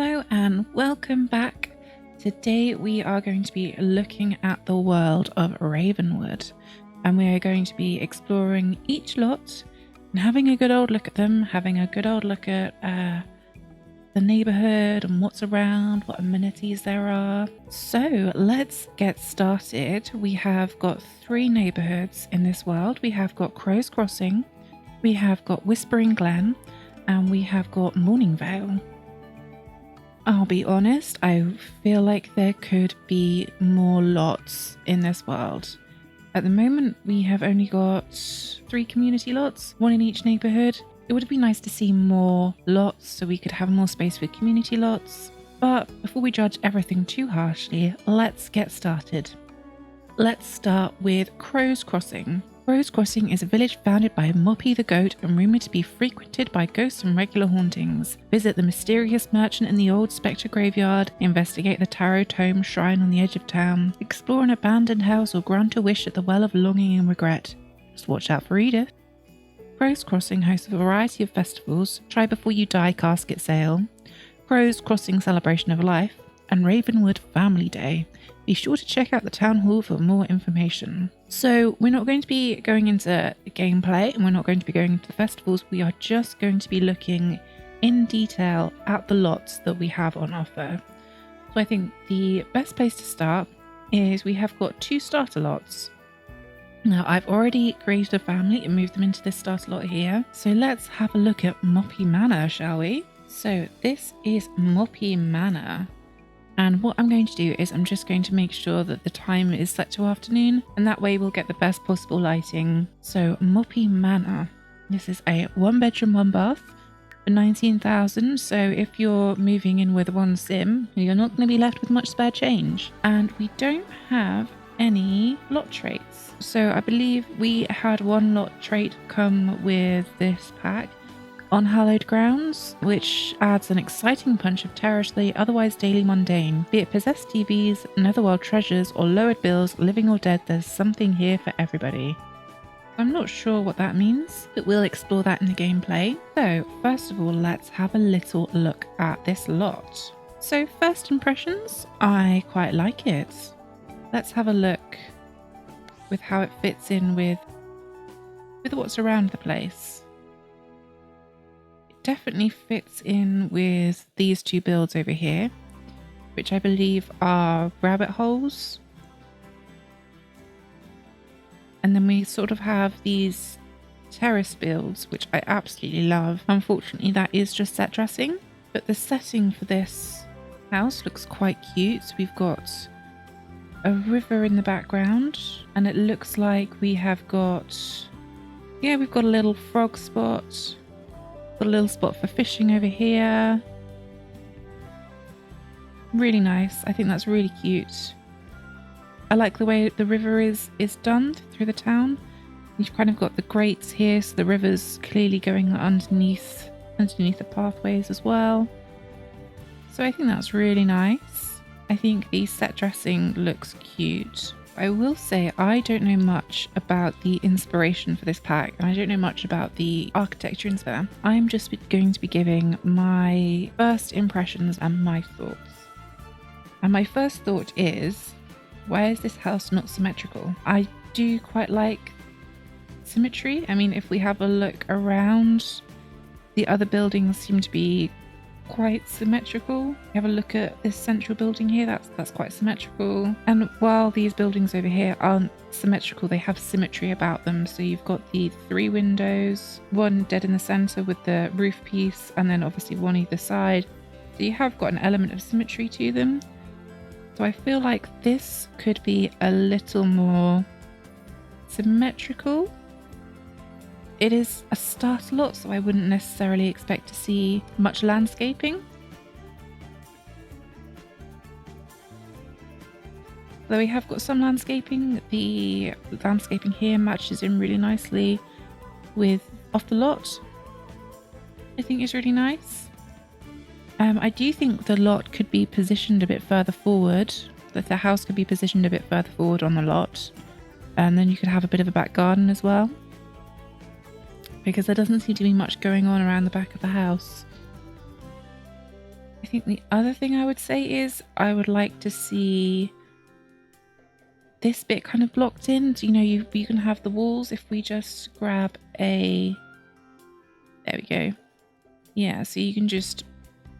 Hello and welcome back. Today we are going to be looking at the world of Ravenwood, and we are going to be exploring each lot and having a good old look at them, having a good old look at the neighbourhood and what's around, what amenities there are. So let's get started. We have got 3 neighbourhoods in this world. We have got Crow's Crossing, we have got Whispering Glen, and we have got Morning Vale. I'll be honest, I feel like there could be more lots in this world. At the moment, we have only got 3 community lots, 1 in each neighbourhood. It would be nice to see more lots so we could have more space for community lots. But before we judge everything too harshly, let's get started. Let's start with Crow's Crossing. Crow's Crossing is a village founded by Moppy the goat and rumoured to be frequented by ghosts and regular hauntings. Visit the mysterious merchant in the old Spectre graveyard, investigate the tarot tome shrine on the edge of town, explore an abandoned house, or grant a wish at the well of longing and regret. Just watch out for Edith. Crow's Crossing hosts a variety of festivals: Try Before You Die casket sale, Crow's Crossing celebration of life, and Ravenwood Family Day. Be sure to check out the town hall for more information. So we're not going to be going into gameplay and we're not going to be going into the festivals. We are just going to be looking in detail at the lots that we have on offer. So I think the best place to start is we have got 2 starter lots. Now I've already created a family and moved them into this starter lot here. So let's have a look at Moppy Manor, shall we? So this is Moppy Manor. And what I'm going to do is I'm just going to make sure that the time is set to afternoon, and that way we'll get the best possible lighting. So Moppy Manor. This is a 1-bedroom, 1-bath for 19,000. So if you're moving in with 1 sim, you're not going to be left with much spare change. And we don't have any lot traits. So I believe we had 1 lot trait come with this pack. On hallowed grounds, which adds an exciting punch of terror to the otherwise daily mundane. Be it possessed TVs, netherworld treasures, or lowered bills, living or dead, there's something here for everybody. I'm not sure what that means, but we'll explore that in the gameplay. So first of all, let's have a little look at this lot. So first impressions, I quite like it. Let's have a look with how it fits in with what's around the place. Definitely fits in with these 2 builds over here, which I believe are rabbit holes. And then we sort of have these terrace builds, which I absolutely love. Unfortunately, that is just set dressing, but the setting for this house looks quite cute. So we've got a river in the background, and it looks like we have got, yeah, we've got a little frog spot. A little spot for fishing over here. Really nice. I think that's really cute. I like the way the river is done through the town. You've kind of got the grates here, so the river's clearly going underneath the pathways as well. So I think that's really nice. I think the set dressing looks cute. I will say I don't know much about the inspiration for this pack, and I don't know much about the architecture in there. I'm just going to be giving my first impressions and my thoughts. And my first thought is, why is this house not symmetrical? I do quite like symmetry. I mean, if we have a look around, the other buildings seem to be quite symmetrical. Have a look at this central building here, that's quite symmetrical. And while these buildings over here aren't symmetrical, they have symmetry about them. So you've got the 3 windows, 1 dead in the center with the roof piece, and then obviously 1 either side. So you have got an element of symmetry to them. So I feel like this could be a little more symmetrical. It is a starter lot, so I wouldn't necessarily expect to see much landscaping. Though we have got some landscaping, the landscaping here matches in really nicely with off the lot. I think it's really nice. I do think the lot could be positioned a bit further forward, that the house could be positioned a bit further forward on the lot. And then you could have a bit of a back garden as well, because there doesn't seem to be much going on around the back of the house. I think the other thing I would say is I would like to see this bit kind of blocked in. So, you know, you can have the walls. If we just grab a... There we go. Yeah, so you can just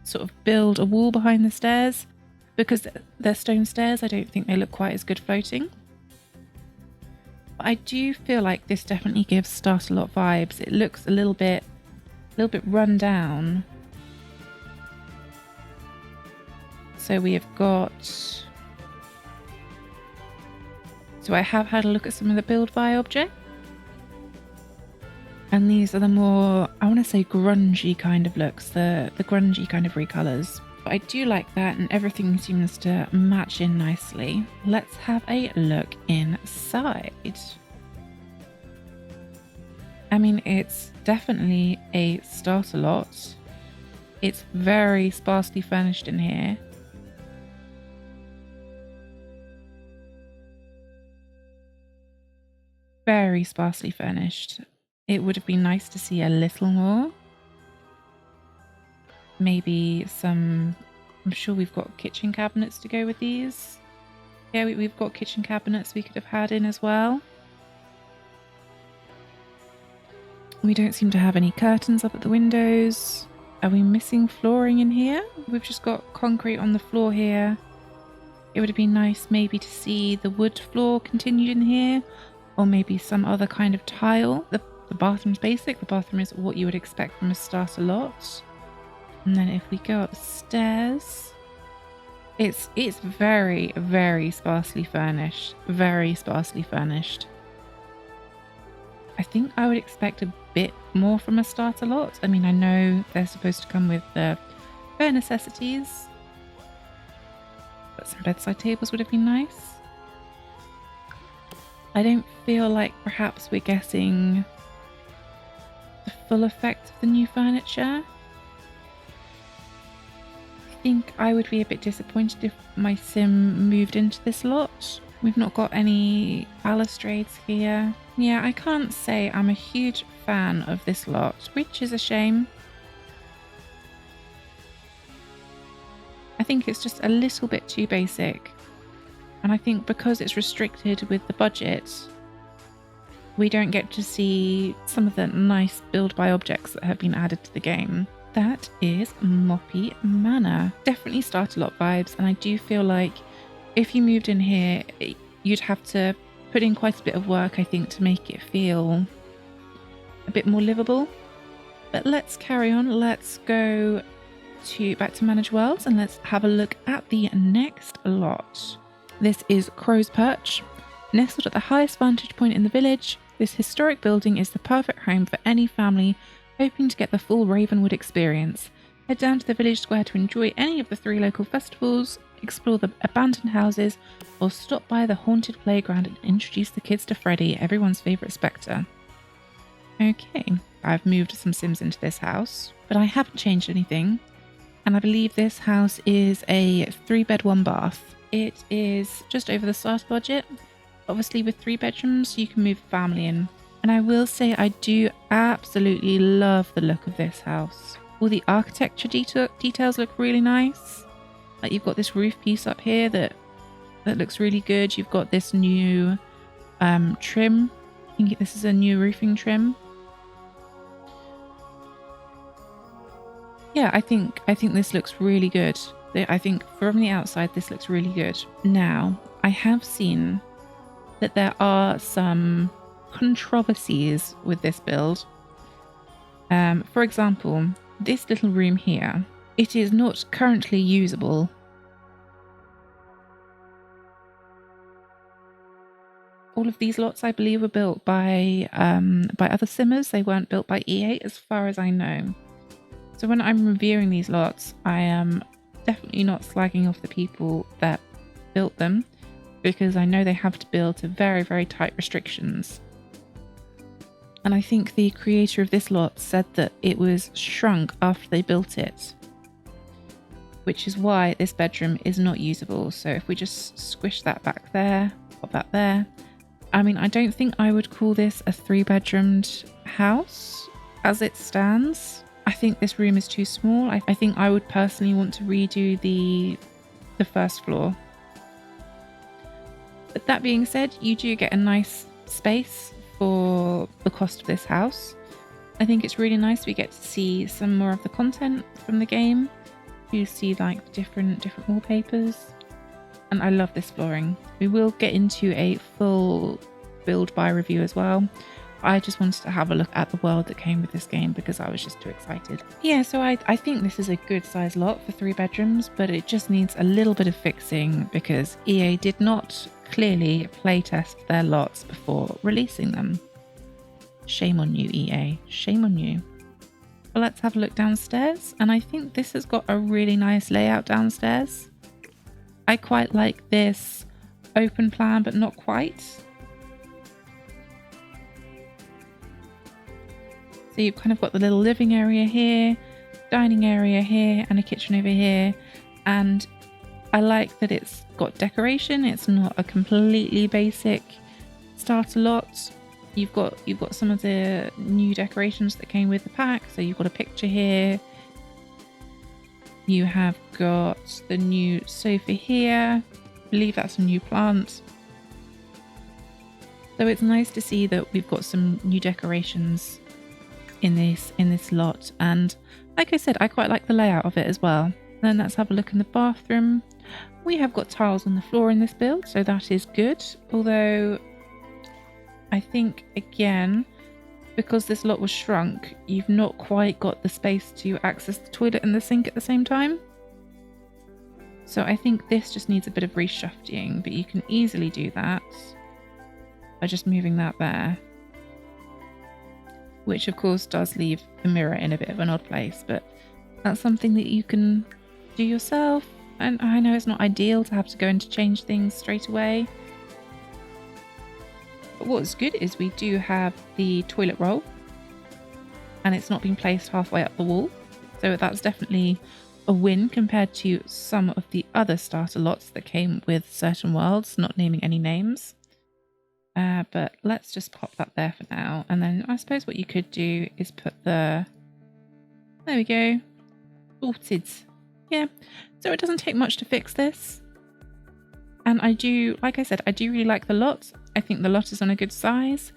sort of build a wall behind the stairs. Because they're stone stairs, I don't think they look quite as good floating. But I do feel like this definitely gives starter lot vibes. It looks a little bit run down. So we have got... So I have had a look at some of the build by objects. And these are the more, I want to say grungy kind of looks, the grungy kind of recolors. But I do like that, and everything seems to match in nicely. Let's have a look inside. I mean, it's definitely a starter lot. It's very sparsely furnished in here. Very sparsely furnished. It would have been nice to see a little more. Maybe some... I'm sure we've got kitchen cabinets to go with these. Yeah, we've got kitchen cabinets we could have had in as well. We don't seem to have any curtains up at the windows. Are we missing flooring in here? We've just got concrete on the floor here. It would have been nice maybe to see the wood floor continued in here, or maybe some other kind of tile. The bathroom's basic. The bathroom is what you would expect from a starter lot. And then if we go upstairs, it's very, very sparsely furnished. Very sparsely furnished. I think I would expect a bit more from a starter lot. I mean, I know they're supposed to come with the bare necessities, but some bedside tables would have been nice. I don't feel like perhaps we're getting the full effect of the new furniture. I think I would be a bit disappointed if my sim moved into this lot. We've not got any balustrades here. Yeah, I can't say I'm a huge fan of this lot, which is a shame. I think it's just a little bit too basic. And I think because it's restricted with the budget, we don't get to see some of the nice build by objects that have been added to the game. That is Moppy Manor. Definitely starter lot vibes, and I do feel like if you moved in here, you'd have to put in quite a bit of work, I think, to make it feel a bit more livable. But let's carry on. Let's go back to Manage Worlds and let's have a look at the next lot. This is Crow's Perch. Nestled at the highest vantage point in the village, this historic building is the perfect home for any family hoping to get the full Ravenwood experience. Head down to the village square to enjoy any of the 3 local festivals, explore the abandoned houses, or stop by the haunted playground and introduce the kids to Freddy, everyone's favourite spectre. Okay, I've moved some Sims into this house, but I haven't changed anything, and I believe this house is a 3-bed 1-bath. It is just over the starter budget. Obviously with 3 bedrooms you can move a family in. And I will say I do absolutely love the look of this house. All the architecture details look really nice. Like you've got this roof piece up here that looks really good. You've got this new trim. I think this is a new roofing trim. Yeah, I think this looks really good. I think from the outside this looks really good. Now, I have seen that there are some controversies with this build. For example, this little room here, it is not currently usable. All of these lots, I believe, were built by other simmers. They weren't built by EA, as far as I know. So when I'm reviewing these lots, I am definitely not slagging off the people that built them, because I know they have to build to very, very tight restrictions. And I think the creator of this lot said that it was shrunk after they built it, which is why this bedroom is not usable. So if we just squish that back there, pop that there. I mean, I don't think I would call this a 3-bedroomed house as it stands. I think this room is too small. I think I would personally want to redo the first floor. But that being said, you do get a nice space for the cost of this house. I think it's really nice we get to see some more of the content from the game. You see like different wallpapers. And I love this flooring. We will get into a full build buy review as well. I just wanted to have a look at the world that came with this game because I was just too excited. Yeah, so I think this is a good size lot for 3 bedrooms, but it just needs a little bit of fixing because EA did not clearly playtest their lots before releasing them. Shame on you, EA. Shame on you. Well, let's have a look downstairs. And I think this has got a really nice layout downstairs. I quite like this open plan, but not quite. So you've kind of got the little living area here, dining area here, and a kitchen over here. And I like that it's got decoration. It's not a completely basic starter lot. You've got some of the new decorations that came with the pack. So you've got a picture here. You have got the new sofa here. I believe that's a new plant. So it's nice to see that we've got some new decorations in this lot, and like I said, I quite like the layout of it as well. Then let's have a look in the bathroom. We have got tiles on the floor in this build, so that is good, although I think again because this lot was shrunk, you've not quite got the space to access the toilet and the sink at the same time. So I think this just needs a bit of reshuffling, but you can easily do that by just moving that there. Which of course does leave the mirror in a bit of an odd place, but that's something that you can do yourself. And I know it's not ideal to have to go in to change things straight away. But what's good is we do have the toilet roll, and it's not been placed halfway up the wall. So that's definitely a win compared to some of the other starter lots that came with certain worlds, not naming any names. But let's just pop that there for now. And then I suppose what you could do is put the... There we go. Sorted. Yeah. So it doesn't take much to fix this. And I do, like I said, I do really like the lot. I think the lot is on a good size.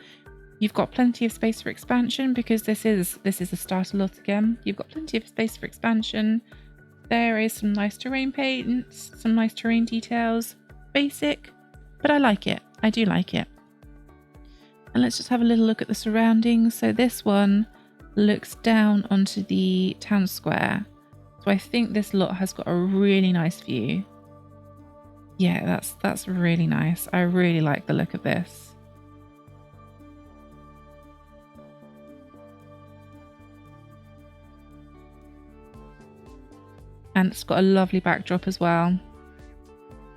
You've got plenty of space for expansion because this is a starter lot again. You've got plenty of space for expansion. There is some nice terrain paints, some nice terrain details. Basic, but I like it. I do like it. And let's just have a little look at the surroundings. So this one looks down onto the town square. So I think this lot has got a really nice view. Yeah, that's really nice. I really like the look of this. And it's got a lovely backdrop as well.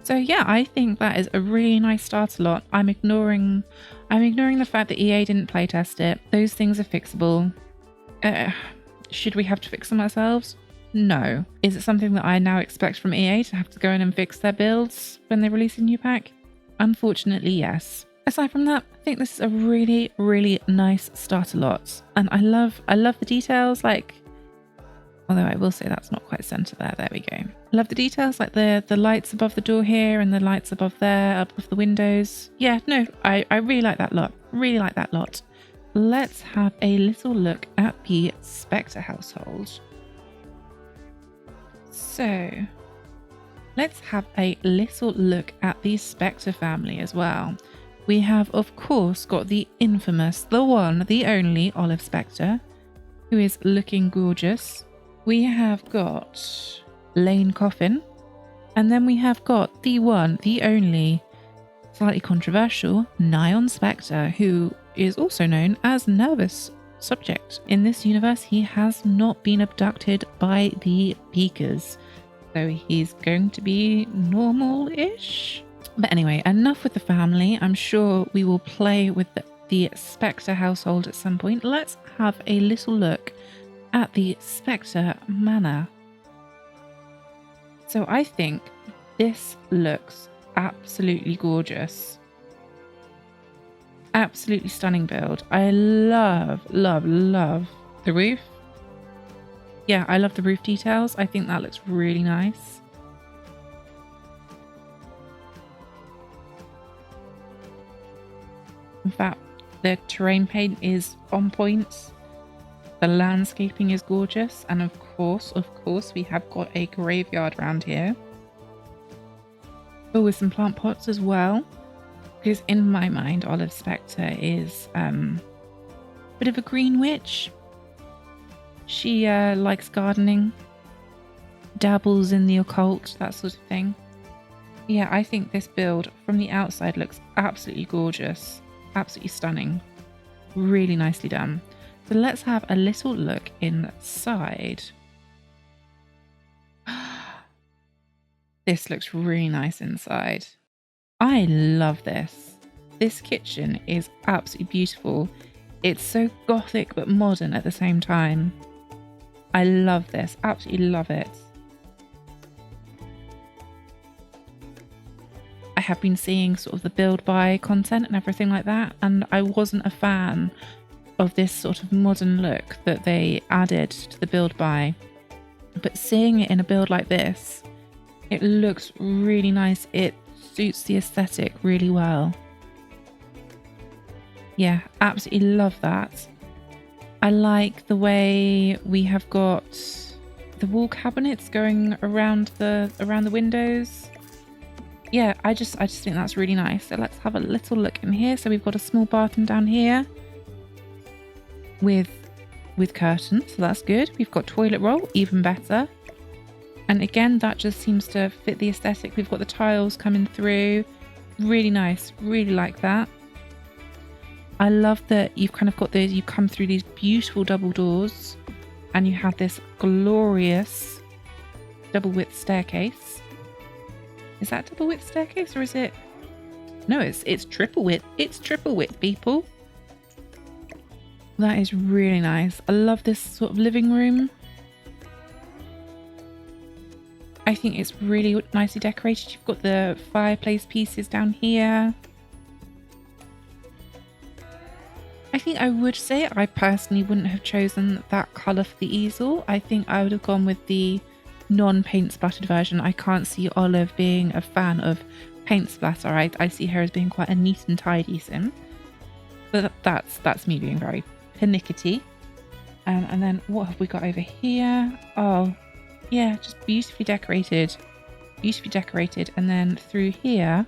So yeah, I think that is a really nice starter lot. I'm ignoring the fact that EA didn't playtest it. Those things are fixable. Should we have to fix them ourselves? No. Is it something that I now expect from EA to have to go in and fix their builds when they release a new pack? Unfortunately, yes. Aside from that, I think this is a really, really nice starter lot. And I love the details, like, although I will say that's not quite centre there. There we go. I love the details, like the lights above the door here and the lights above there, above the windows. Yeah, no, I really like that lot. Really like that lot. Let's have a little look at the Spectre household. So let's have a little look at the Spectre family as well. We have, of course, got the infamous, the one, the only Olive Spectre, who is looking gorgeous. We have got Lane Coffin, and then we have got the one, the only, slightly controversial Nyan Spectre, who is also known as Nervous Subject. In this universe, he has not been abducted by the Beakers, so he's going to be normal-ish. But anyway, enough with the family. I'm sure we will play with the Spectre household at some point. Let's have a little look at the Spectre Manor. So I think this looks absolutely gorgeous. Absolutely stunning build. I love, love, love the roof. Yeah, I love the roof details. I think that looks really nice. In fact, the terrain paint is on point. The landscaping is gorgeous. And of course, we have got a graveyard around here. Oh, with some plant pots as well. Because in my mind, Olive Spectre is a bit of a green witch. She likes gardening, dabbles in the occult, that sort of thing. Yeah, I think this build from the outside looks absolutely gorgeous. Absolutely stunning. Really nicely done. So let's have a little look inside. This looks really nice inside. I love this. This kitchen is absolutely beautiful. It's so gothic but modern at the same time. I love this. Absolutely love it. I have been seeing sort of the build buy content and everything like that, and I wasn't a fan of this sort of modern look that they added to the build buy. But seeing it in a build like this, it looks really nice. It suits the aesthetic really well. Yeah, absolutely love that. I like the way we have got the wall cabinets going around the windows. Yeah, I just think that's really nice. So let's have a little look in here. So we've got a small bathroom down here with curtains, so that's good. We've got toilet roll, even better. And again, that just seems to fit the aesthetic. We've got the tiles coming through. Really nice. Really like that. I love that you've kind of got those, you come through these beautiful double doors and you have this glorious double width staircase. Is that double width staircase or is it? No, it's triple width. It's triple width, people. That is really nice. I love this sort of living room. I think it's really nicely decorated. You've got the fireplace pieces down here. I think I would say I personally wouldn't have chosen that colour for the easel. I think I would have gone with the non-paint splattered version. I can't see Olive being a fan of paint splatter. I see her as being quite a neat and tidy sim. But that's me being very pernickety. And then what have we got over here? Oh, yeah, just beautifully decorated. Beautifully decorated. And then through here,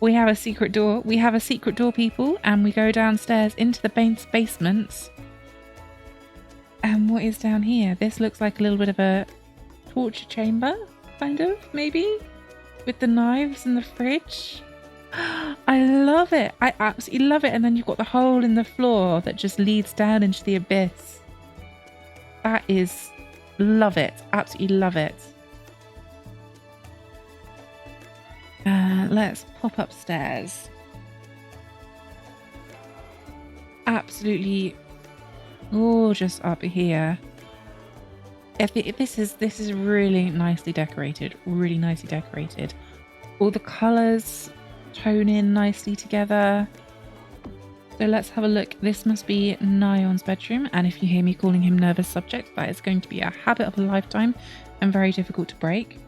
we have a secret door. We have a secret door, people. And we go downstairs into the basement. And what is down here? This looks like a little bit of a torture chamber, kind of, maybe? With the knives and the fridge. I love it. I absolutely love it. And then you've got the hole in the floor that just leads down into the abyss. That is... love it. Absolutely love it. Let's pop upstairs. Absolutely gorgeous up here. This is really nicely decorated. Really nicely decorated. All the colours tone in nicely together. So let's have a look. This must be Nion's bedroom, and if you hear me calling him nervous subject, that is going to be a habit of a lifetime and very difficult to break.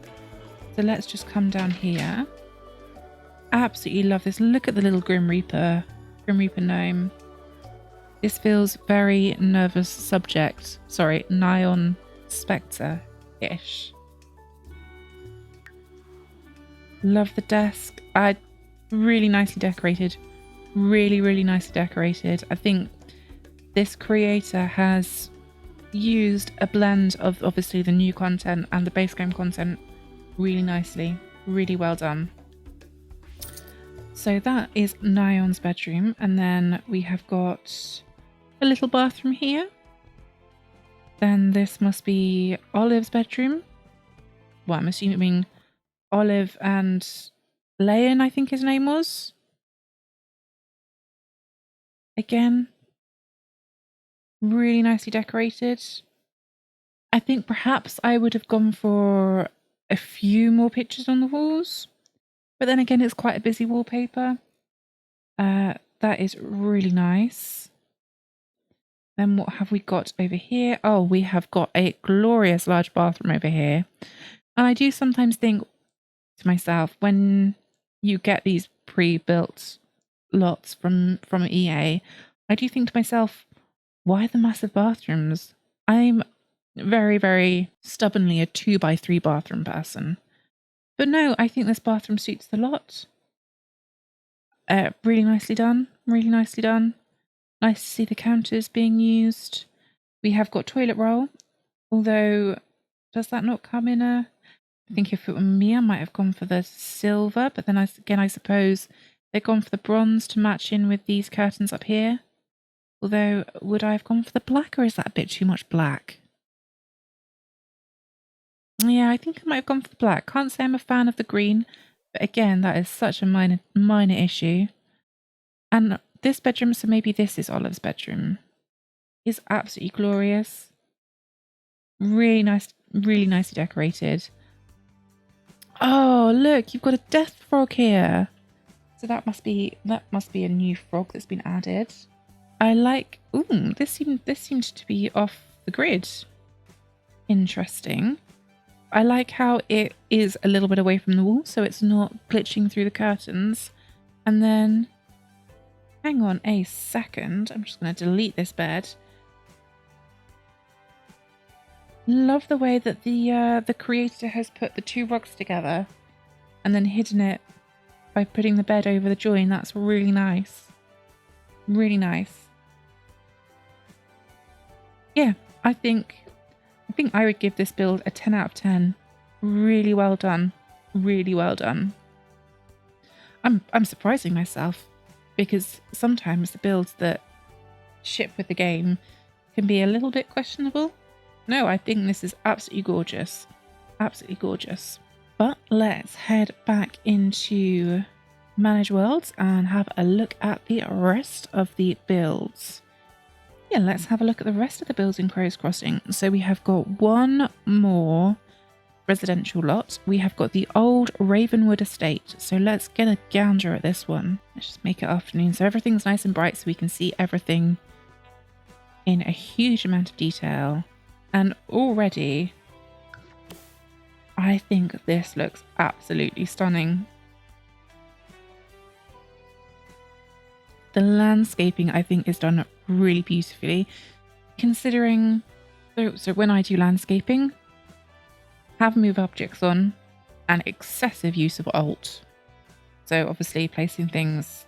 So let's just come down here. Absolutely love this. Look at the little Grim Reaper gnome. This feels very nervous subject. Sorry, Nion Spectre-ish. Love the desk. Really nicely decorated. Really, really nicely decorated. I think this creator has used a blend of obviously the new content and the base game content really nicely. Really well done. So that is Nion's bedroom, and then we have got a little bathroom here. Then this must be Olive's bedroom. Well, I'm assuming Olive and Leon, I think his name was. Again, really nicely decorated. I think perhaps I would have gone for a few more pictures on the walls. But then again, it's quite a busy wallpaper. That is really nice. Then what have we got over here? Oh, we have got a glorious large bathroom over here. And I do sometimes think to myself, when you get these pre-built lots from EA, I do think to myself, why the massive bathrooms? I'm very, very stubbornly a 2x3 bathroom person. But no, I think this bathroom suits the lot. Really nicely done. Really nicely done. Nice to see the counters being used. We have got toilet roll. Although, does that not come in a... I think if it were me, I might have gone for the silver. But then again, I suppose they've gone for the bronze to match in with these curtains up here. Although, would I have gone for the black, or is that a bit too much black? Yeah, I think I might have gone for the black. Can't say I'm a fan of the green, but again, that is such a minor issue. And this bedroom, so maybe this is Olive's bedroom, is absolutely glorious. Really nice, really nicely decorated. Oh, look, you've got a death frog here. So that must be a new frog that's been added. I like. Ooh, this seemed to be off the grid. Interesting. I like how it is a little bit away from the wall, so it's not glitching through the curtains. And then, hang on a second. I'm just going to delete this bed. Love the way that the creator has put the two rugs together and then hidden it by putting the bed over the join. That's really nice. Really nice. Yeah, I think I would give this build a 10 out of 10. Really well done. Really well done. I'm surprising myself because sometimes the builds that ship with the game can be a little bit questionable. No, I think this is absolutely gorgeous. Absolutely gorgeous. But let's head back into Manage Worlds and have a look at the rest of the builds. Yeah, let's have a look at the rest of the builds in Crow's Crossing. So we have got one more residential lot. We have got the old Ravenwood estate. So let's get a gander at this one. Let's just make it afternoon so everything's nice and bright so we can see everything in a huge amount of detail. And already, I think this looks absolutely stunning. The landscaping, I think, is done really beautifully. Considering, so when I do landscaping, have move objects on and excessive use of alt. So obviously placing things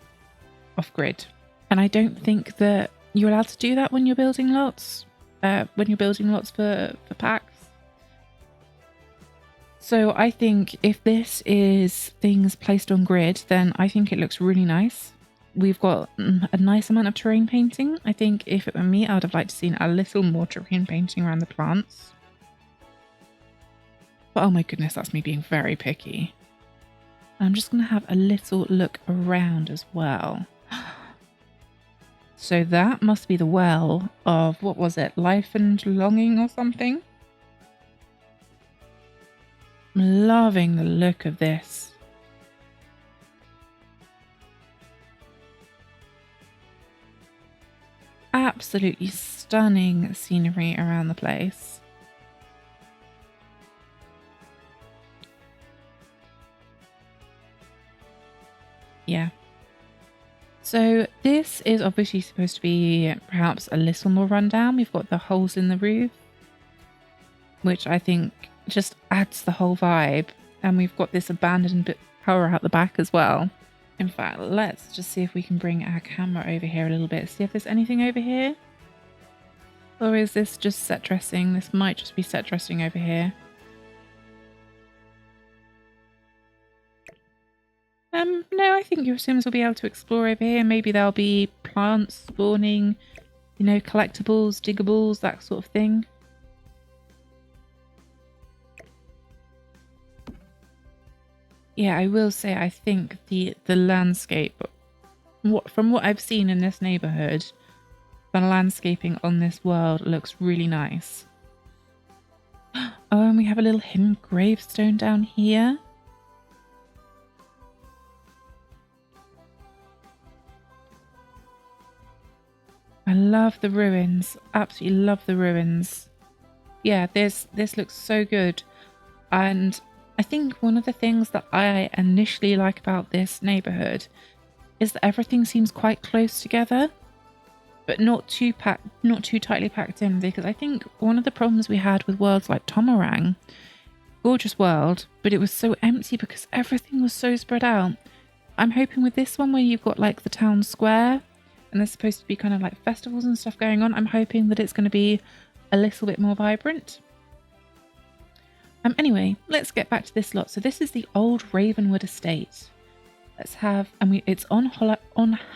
off grid. And I don't think that you're allowed to do that when you're building lots. For packs. So I think if this is things placed on grid, then I think it looks really nice. We've got a nice amount of terrain painting. I think if it were me, I would have liked to seen a little more terrain painting around the plants. But oh my goodness, that's me being very picky. I'm just going to have a little look around as well. So that must be the well of, what was it, Life and Longing or something? I'm loving the look of this. Absolutely stunning scenery around the place. Yeah. So this is obviously supposed to be perhaps a little more rundown. We've got the holes in the roof, which I think just adds the whole vibe. And we've got this abandoned bit power out the back as well. In fact, let's just see if we can bring our camera over here a little bit. See if there's anything over here. Or is this just set dressing? This might just be set dressing over here. No, I think your Sims will be able to explore over here. Maybe there'll be plants spawning, you know, collectibles, diggables, that sort of thing. Yeah, I will say I think the landscape, from what I've seen in this neighbourhood, the landscaping on this world looks really nice. Oh, and we have a little hidden gravestone down here. I love the ruins. Absolutely love the ruins. Yeah, this looks so good. And I think one of the things that I initially like about this neighborhood is that everything seems quite close together, but not too tightly packed in, because I think one of the problems we had with worlds like Tomarang, gorgeous world, but it was so empty because everything was so spread out. I'm hoping with this one, where you've got like the town square and there's supposed to be kind of like festivals and stuff going on, I'm hoping that it's going to be a little bit more vibrant. Anyway, let's get back to this lot. So this is the old Ravenwood estate. Let's have, and it's on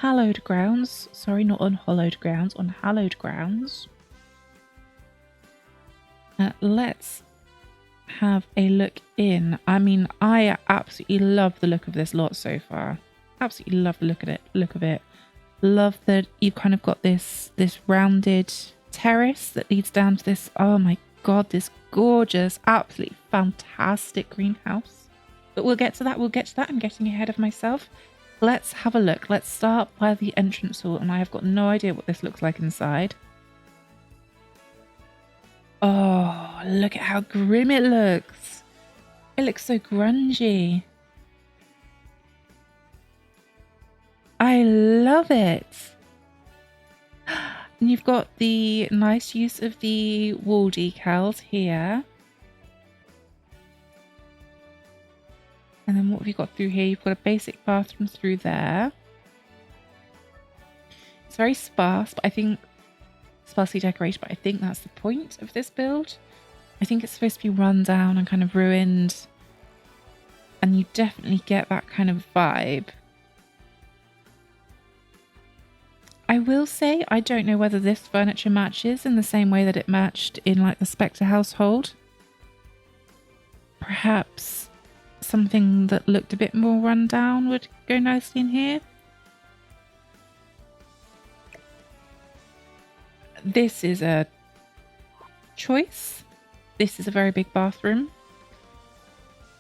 hallowed grounds. Sorry, not on hollowed grounds, on hallowed grounds. Let's have a look in. I mean, I absolutely love the look of this lot so far. Absolutely love the look of it. Love that you've kind of got this rounded terrace that leads down to this, oh my god, this gorgeous, absolutely fantastic greenhouse. But we'll get to that. I'm getting ahead of myself. Let's have a look. Let's start by the entrance hall, and I have got no idea what this looks like inside. Oh, look at how grim it looks. It looks so grungy. I love it. And you've got the nice use of the wall decals here. And then what have you got through here? You've got a basic bathroom through there. It's very sparse, but I think sparsely decorated, but I think that's the point of this build. I think it's supposed to be run down and kind of ruined. And you definitely get that kind of vibe. I will say, I don't know whether this furniture matches in the same way that it matched in like the Spectre household. Perhaps something that looked a bit more run down would go nicely in here. This is a choice. This is a very big bathroom.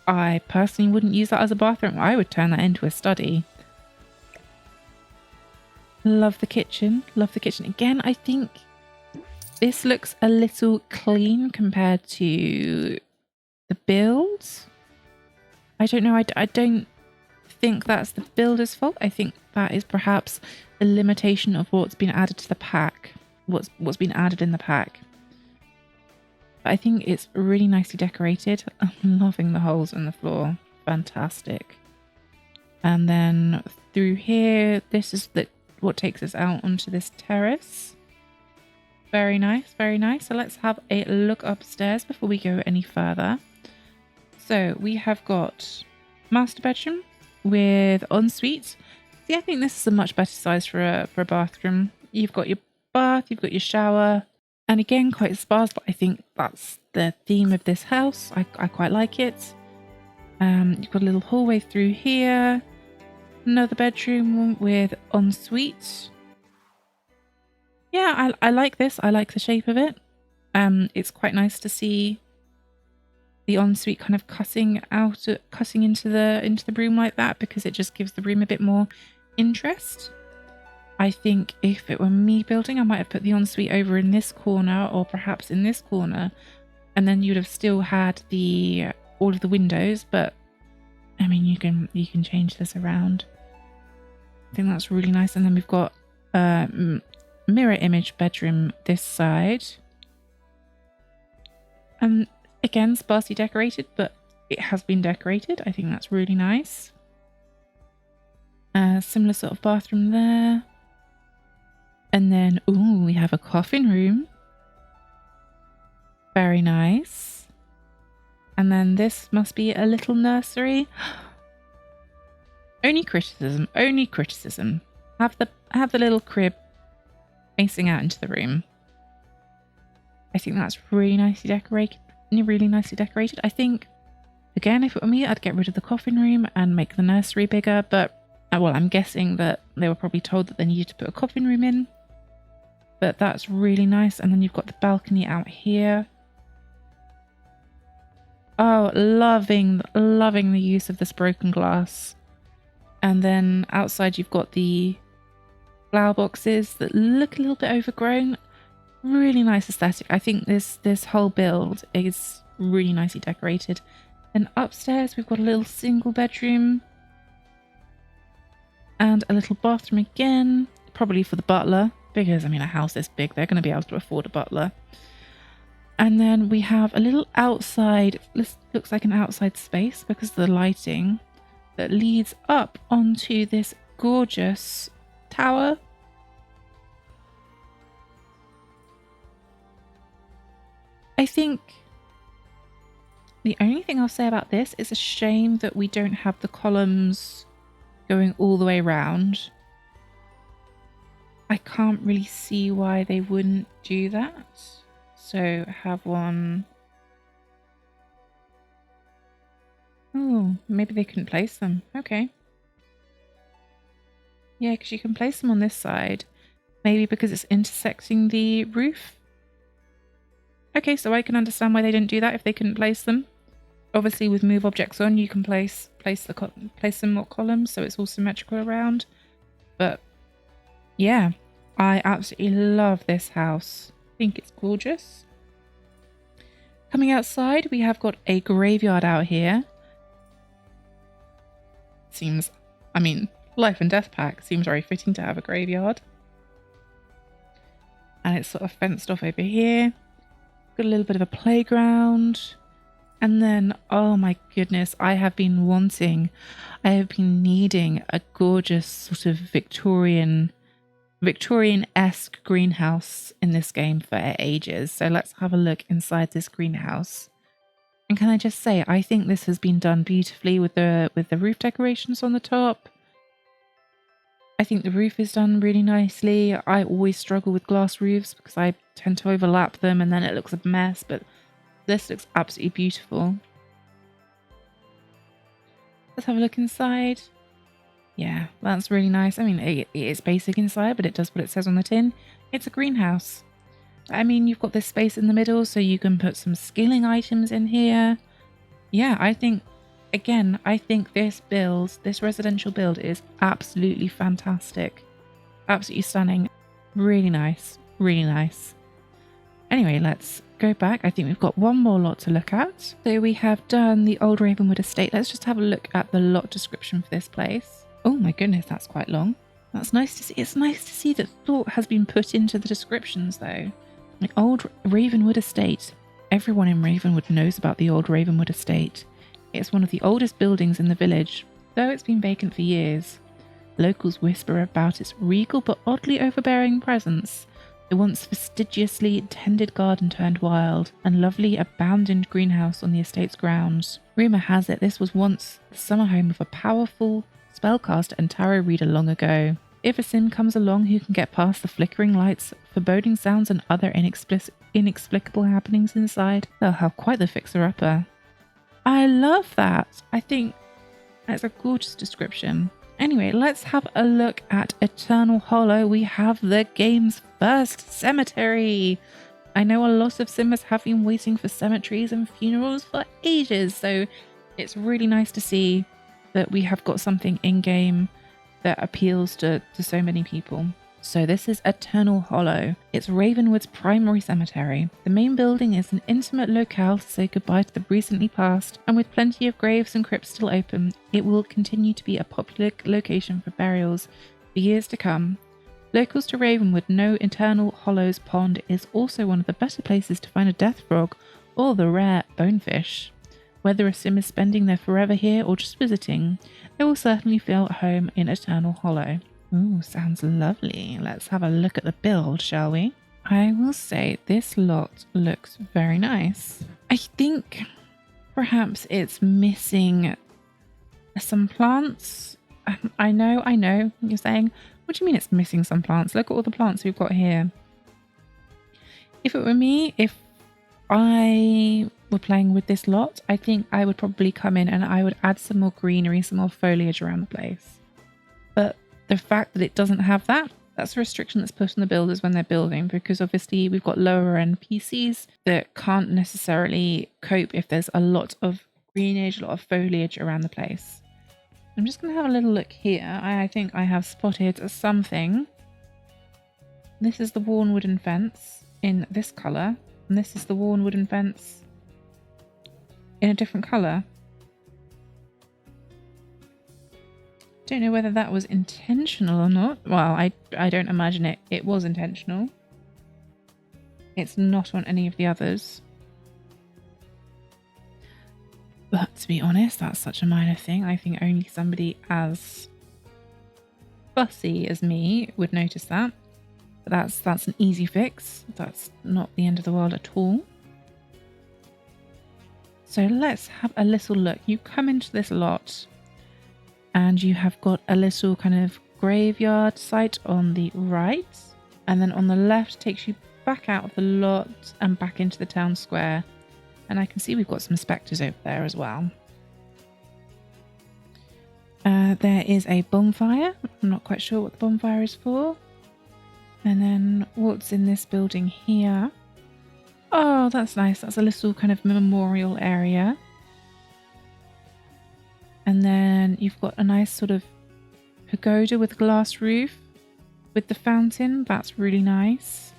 I personally wouldn't use that as a bathroom. I would turn that into a study. Love the kitchen. Love the kitchen. Again, I think this looks a little clean compared to the builds. I don't know. I don't think that's the builder's fault. I think that is perhaps a limitation of what's been added to the pack. What's been added in the pack. But I think it's really nicely decorated. I'm loving the holes in the floor. Fantastic. And then through here, this is what takes us out onto this terrace. Very nice, very nice. So let's have a look upstairs before we go any further. So we have got master bedroom with ensuite. See, I think this is a much better size for a bathroom. You've got your bath, you've got your shower, and again quite sparse, but I think that's the theme of this house. I quite like it. You've got a little hallway through here, another bedroom with ensuite. Yeah, I like this. I like the shape of it. It's quite nice to see the ensuite kind of cutting into the room like that, because it just gives the room a bit more interest. I think if it were me building, I might have put the ensuite over in this corner, or perhaps in this corner, and then you'd have still had all of the windows. But I mean, you can change this around. I think that's really nice. And then we've got mirror image bedroom this side. Again, sparsely decorated, but it has been decorated. I think that's really nice. Similar sort of bathroom there. And then, ooh, we have a coffin room. Very nice. And then this must be a little nursery. Only criticism, only criticism. Have the little crib facing out into the room. I think that's really nicely decorated. I think, again, if it were me, I'd get rid of the coffin room and make the nursery bigger. But, well, I'm guessing that they were probably told that they needed to put a coffin room in. But that's really nice. And then you've got the balcony out here. Oh, loving the use of this broken glass. And then outside you've got the flower boxes that look a little bit overgrown. Really nice aesthetic. I think this whole build is really nicely decorated. And upstairs we've got a little single bedroom and a little bathroom again, probably for the butler, because I mean a house this big, they're going to be able to afford a butler. And then we have a little outside, looks like an outside space because of the lighting, that leads up onto this gorgeous tower. I think the only thing I'll say about this is a shame that we don't have the columns going all the way around. I can't really see why they wouldn't do that. So have one. Oh, maybe they couldn't place them. Okay. Yeah, because you can place them on this side. Maybe because it's intersecting the roof. Okay, so I can understand why they didn't do that if they couldn't place them. Obviously, with move objects on, you can place some more columns, so it's all symmetrical around. But yeah, I absolutely love this house. I think it's gorgeous. Coming outside, we have got a graveyard out here. Seems, I mean, life and death pack seems very fitting to have a graveyard. And it's sort of fenced off over here. Got a little bit of a playground. And then, oh my goodness, I have been needing a gorgeous sort of Victorian-esque greenhouse in this game for ages. So let's have a look inside this greenhouse. And can I just say, I think this has been done beautifully with the roof decorations on the top. I think the roof is done really nicely. I always struggle with glass roofs because I tend to overlap them and then it looks a mess, but this looks absolutely beautiful. Let's have a look inside. Yeah, that's really nice. I mean, it is basic inside, but it does what it says on the tin. It's a greenhouse. I mean, you've got this space in the middle, so you can put some skilling items in here. Yeah, I think, again, I think this residential build is absolutely fantastic. Absolutely stunning. Really nice. Really nice. Anyway, let's go back. I think we've got one more lot to look at. So we have done the old Ravenwood estate. Let's just have a look at the lot description for this place. Oh my goodness, that's quite long. That's nice to see. It's nice to see that thought has been put into the descriptions though. The old Ravenwood estate. Everyone in Ravenwood knows about the old Ravenwood estate. It's one of the oldest buildings in the village, though it's been vacant for years. Locals whisper about its regal but oddly overbearing presence. The once fastidiously tended garden turned wild, and lovely abandoned greenhouse on the estate's grounds. Rumour has it this was once the summer home of a powerful spellcaster and tarot reader long ago. If a sim comes along who can get past the flickering lights, foreboding sounds and other inexplicable happenings inside, they'll have quite the fixer-upper. I love that! I think that's a gorgeous description. Anyway, let's have a look at Eternal Hollow. We have the game's first cemetery. I know a lot of simmers have been waiting for cemeteries and funerals for ages, so it's really nice to see that we have got something in-game that appeals to so many people. So this is Eternal Hollow. It's Ravenwood's primary cemetery. The main building is an intimate locale to say goodbye to the recently passed, and with plenty of graves and crypts still open, it will continue to be a popular location for burials for years to come. Locals to Ravenwood know Eternal Hollow's pond is also one of the better places to find a death frog or the rare bonefish. Whether a sim is spending their forever here or just visiting, they will certainly feel at home in Eternal Hollow. Ooh, sounds lovely. Let's have a look at the build, shall we? I will say this lot looks very nice. I think perhaps it's missing some plants. I know, you're saying, what do you mean it's missing some plants? Look at all the plants we've got here. If it were me, if I were playing with this lot, I think I would probably come in and I would add some more greenery, some more foliage around the place. But the fact that it doesn't have that, that's a restriction that's put on the builders when they're building, because obviously we've got lower end PCs that can't necessarily cope if there's a lot of greenage, a lot of foliage around the place. I'm just going to have a little look here. I think I have spotted something. This is the worn wooden fence in this colour, and this is the worn wooden fence in a different colour. Don't know whether that was intentional or not. Well, I don't imagine it was intentional. It's not on any of the others. But to be honest, that's such a minor thing. I think only somebody as fussy as me would notice that. But that's an easy fix. That's not the end of the world at all. So let's have a little look. You come into this lot and you have got a little kind of graveyard site on the right. And then on the left takes you back out of the lot and back into the town square. And I can see we've got some spectres over there as well. There is a bonfire. I'm not quite sure what the bonfire is for. And then what's in this building here? Oh, that's nice. That's a little kind of memorial area. And then you've got a nice sort of pagoda with a glass roof with the fountain. That's really nice.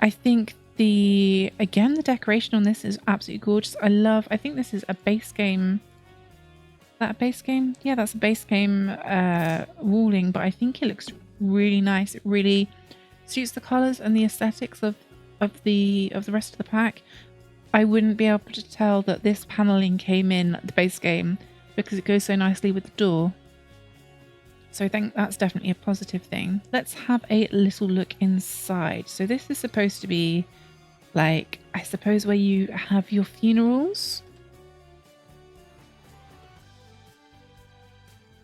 I think the decoration on this is absolutely gorgeous. I think this is a base game. Is that a base game? Yeah, that's a base game walling, but I think it looks really nice. It really suits the colours and the aesthetics of the rest of the pack. I wouldn't be able to tell that this paneling came in the base game because it goes so nicely with the door. So I think that's definitely a positive thing. Let's have a little look inside. So this is supposed to be like, I suppose, where you have your funerals.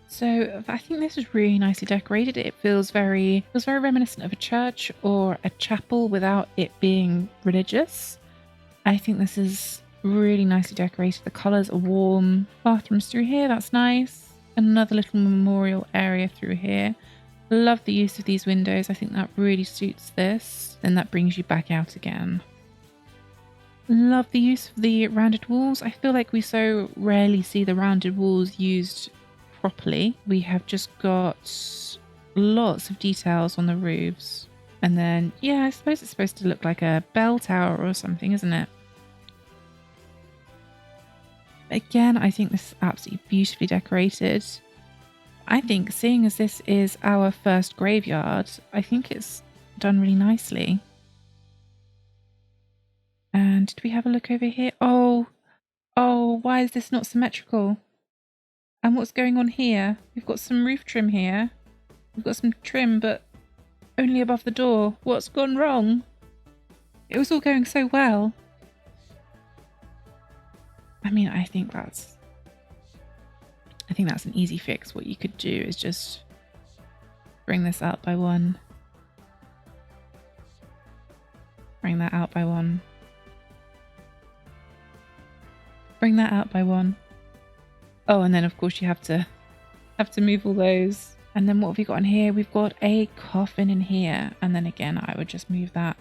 So I think this is really nicely decorated. It feels very reminiscent of a church or a chapel without it being religious. I think this is really nicely decorated. The colours are warm. Bathrooms through here, that's nice. Another little memorial area through here. Love the use of these windows. I think that really suits this. Then that brings you back out again. Love the use of the rounded walls. I feel like we so rarely see the rounded walls used properly. We have just got lots of details on the roofs. And then, yeah, I suppose it's supposed to look like a bell tower or something, isn't it? Again, I think this is absolutely beautifully decorated. I think, seeing as this is our first graveyard, I think it's done really nicely. And did we have a look over here? Oh, why is this not symmetrical? And what's going on here? We've got some roof trim here. We've got some trim, but only above the door. What's gone wrong? It was all going so well. I mean, I think that's an easy fix. What you could do is just bring this out by one. Bring that out by one. Bring that out by one. Oh, and then of course you have to move all those. And then what have we got in here? We've got a coffin in here. And then again, I would just move that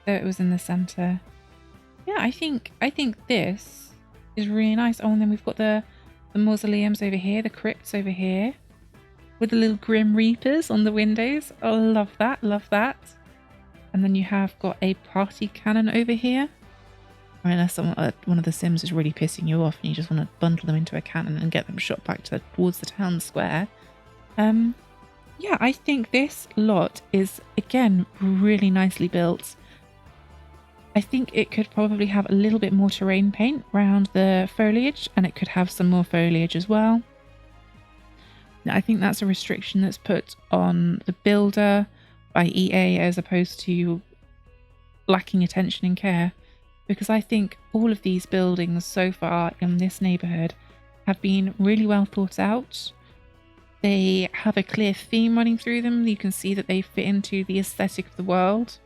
so it was in the center. Yeah, I think this is really nice. Oh, and then we've got the mausoleums over here, the crypts over here with the little grim reapers on the windows. Oh, love that, love that. And then you have got a party cannon over here. Or unless one of the Sims is really pissing you off and you just want to bundle them into a cannon and get them shot back towards the town square. Yeah, I think this lot is, again, really nicely built. I think it could probably have a little bit more terrain paint around the foliage, and it could have some more foliage as well. Now, I think that's a restriction that's put on the builder by EA as opposed to lacking attention and care. Because I think all of these buildings so far in this neighbourhood have been really well thought out. They have a clear theme running through them. You can see that they fit into the aesthetic of the world.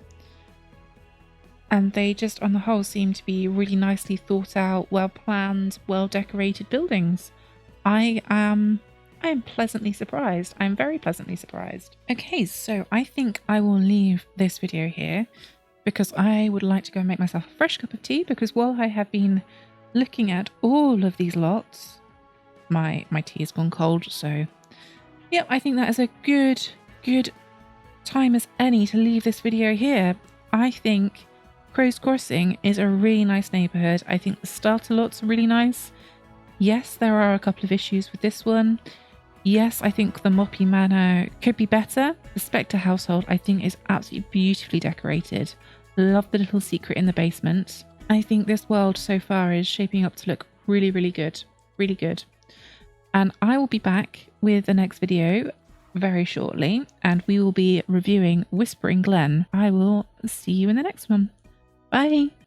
And they just, on the whole, seem to be really nicely thought out, well planned, well decorated buildings. I am pleasantly surprised. I'm very pleasantly surprised. Okay, so I think I will leave this video here, because I would like to go and make myself a fresh cup of tea, because while I have been looking at all of these lots, my tea has gone cold. So yeah, I think that is a good time as any to leave this video here. I think Crow's Crossing is a really nice neighbourhood. I think the starter lots are really nice. Yes, there are a couple of issues with this one. Yes, I think the Moppy Manor could be better. The Spectre household, I think, is absolutely beautifully decorated. Love the little secret in the basement. I think this world so far is shaping up to look really, really good. Really good. And I will be back with the next video very shortly, and we will be reviewing Whispering Glen. I will see you in the next one. Bye!